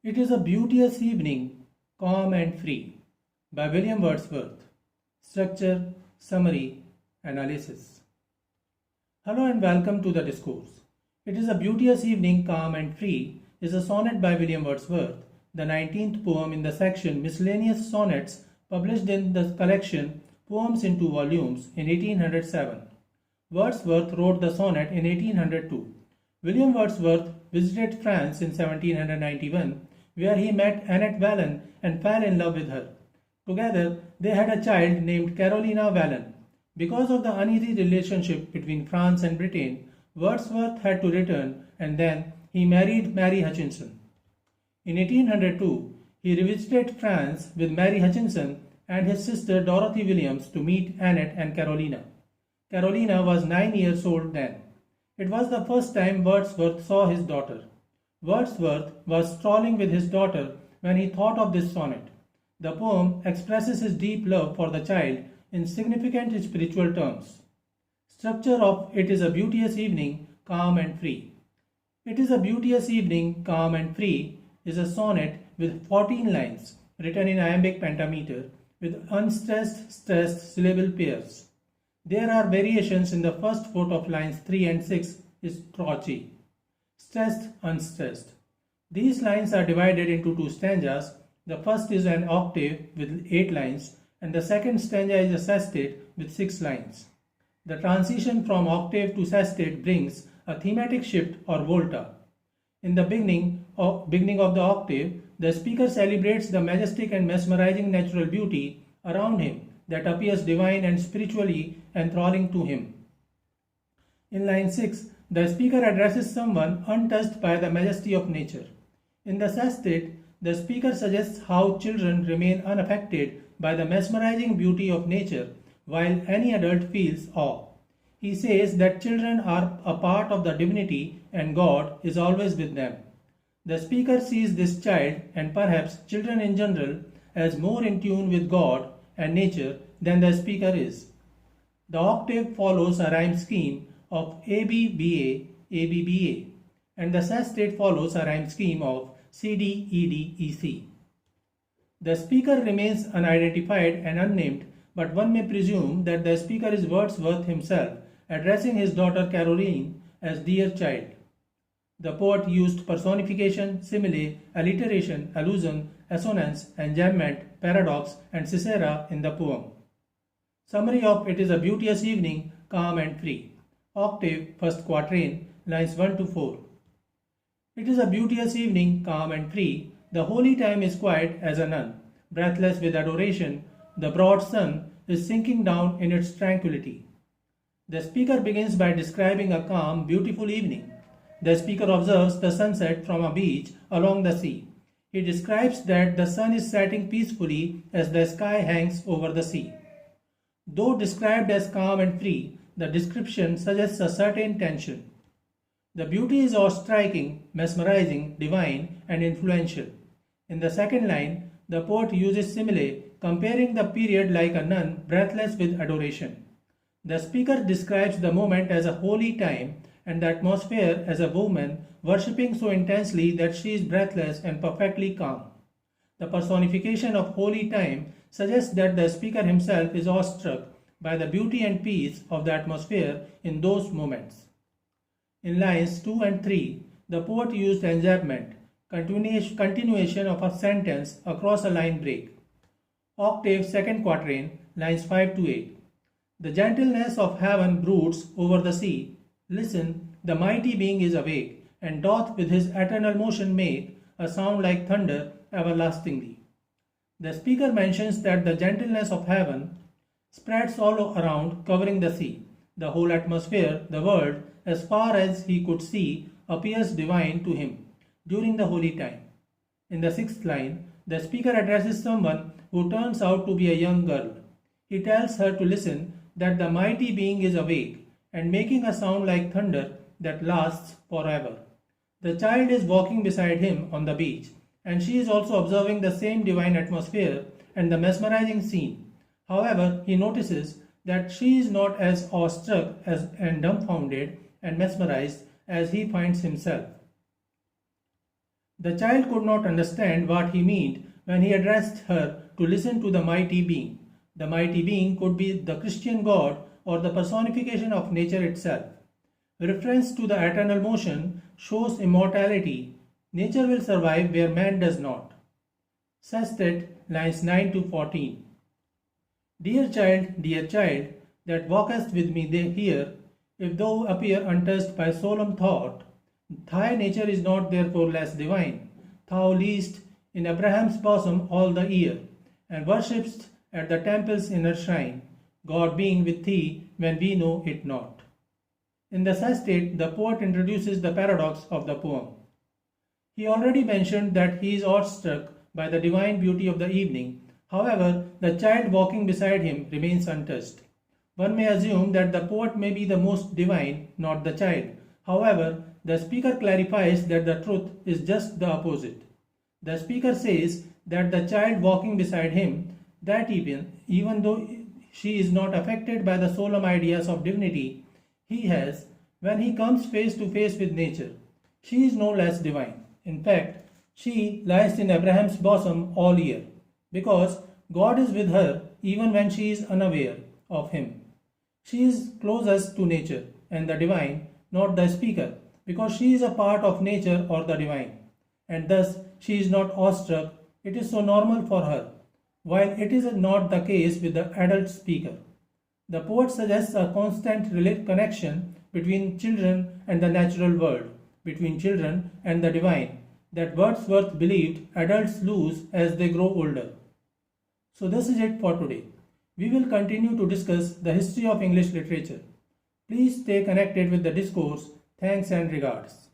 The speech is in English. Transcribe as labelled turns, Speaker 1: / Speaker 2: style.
Speaker 1: It is a beauteous evening, calm and free, by William Wordsworth. Structure, summary, analysis. Hello and welcome to the discourse. It is a beauteous evening, calm and free, is a sonnet by William Wordsworth, the 19th poem in the section Miscellaneous Sonnets, published in the collection Poems in Two Volumes in 1807. Wordsworth wrote the sonnet in 1802. William Wordsworth visited France in 1791, where he met Annette Vallon and fell in love with her. Together, they had a child named Carolina Vallon. Because of the uneasy relationship between France and Britain, Wordsworth had to return and then he married Mary Hutchinson. In 1802, he revisited France with Mary Hutchinson and his sister Dorothy Williams to meet Annette and Carolina. Carolina was 9 years old then. It was the first time Wordsworth saw his daughter. Wordsworth was strolling with his daughter when he thought of this sonnet. The poem expresses his deep love for the child in significant spiritual terms. Structure of It is a beauteous evening, calm and free. It is a beauteous evening, calm and free is a sonnet with 14 lines written in iambic pentameter with unstressed, stressed syllable pairs. There are variations in the first foot of lines 3 and 6 is crotchy. Stressed, unstressed. These lines are divided into two stanzas. The first is an octave with 8 lines and the second stanza is a sestet with 6 lines. The transition from octave to sestet brings a thematic shift or volta. In the beginning of the octave, the speaker celebrates the majestic and mesmerizing natural beauty around him that appears divine and spiritually enthralling to him. In line 6, the speaker addresses someone untouched by the majesty of nature. In the sestet, the speaker suggests how children remain unaffected by the mesmerizing beauty of nature while any adult feels awe. He says that children are a part of the divinity and God is always with them. The speaker sees this child and perhaps children in general as more in tune with God and nature than the speaker is. The octave follows a rhyme scheme of ABBA, ABBA, and the sestet follows a rhyme scheme of CD, ED, EC. The speaker remains unidentified and unnamed, but one may presume that the speaker is Wordsworth himself, addressing his daughter Caroline as dear child. The poet used personification, simile, alliteration, allusion, assonance, enjambment, paradox, and caesura in the poem. Summary of It is a beauteous evening, calm and free. Octave, first quatrain, lines 1 to 4. It is a beauteous evening, calm and free. The holy time is quiet as a nun. Breathless with adoration, the broad sun is sinking down in its tranquility. The speaker begins by describing a calm, beautiful evening. The speaker observes the sunset from a beach along the sea. He describes that the sun is setting peacefully as the sky hangs over the sea. Though described as calm and free, the description suggests a certain tension. The beauty is awe-striking, mesmerizing, divine, and influential. In the second line, the poet uses simile, comparing the period like a nun breathless with adoration. The speaker describes the moment as a holy time and the atmosphere as a woman worshipping so intensely that she is breathless and perfectly calm. The personification of holy time suggests that the speaker himself is awestruck by the beauty and peace of the atmosphere in those moments. In lines 2 and 3, the poet used enjambment, continuation of a sentence across a line break. Octave, second quatrain, lines 5 to 8. The gentleness of heaven broods over the sea. Listen, the mighty being is awake, and doth with his eternal motion make a sound like thunder everlastingly. The speaker mentions that the gentleness of heaven spreads all around, covering the sea. The whole atmosphere, the world, as far as he could see, appears divine to him during the holy time. In the sixth line, the speaker addresses someone who turns out to be a young girl. He tells her to listen, that the mighty being is awake and making a sound like thunder that lasts forever. The child is walking beside him on the beach, and she is also observing the same divine atmosphere and the mesmerizing scene. However, he notices that she is not as awestruck and dumbfounded and mesmerized as he finds himself. The child could not understand what he meant when he addressed her to listen to the mighty being. The mighty being could be the Christian God or the personification of nature itself. Reference to the eternal motion shows immortality. Nature will survive where man does not. Sestet, lines 9 to 14. Dear child, that walkest with me here, if thou appear untouched by solemn thought, thy nature is not therefore less divine. Thou liest in Abraham's bosom all the year, and worshipst at the temple's inner shrine, God being with thee when we know it not. In the sestet, the poet introduces the paradox of the poem. He already mentioned that he is awestruck by the divine beauty of the evening. However, the child walking beside him remains untouched. One may assume that the poet may be the most divine, not the child. However, the speaker clarifies that the truth is just the opposite. The speaker says that the child walking beside him, that even though she is not affected by the solemn ideas of divinity he has, when he comes face to face with nature, she is no less divine. In fact, she lies in Abraham's bosom all year, because God is with her even when she is unaware of him. She is closest to nature and the divine, not the speaker, because she is a part of nature or the divine, and thus she is not awestruck. It is so normal for her, while it is not the case with the adult speaker. The poet suggests a constant connection between children and the natural world, between children and the divine, that Wordsworth believed adults lose as they grow older. So this is it for today. We will continue to discuss the history of English literature. Please stay connected with the discourse. Thanks and regards.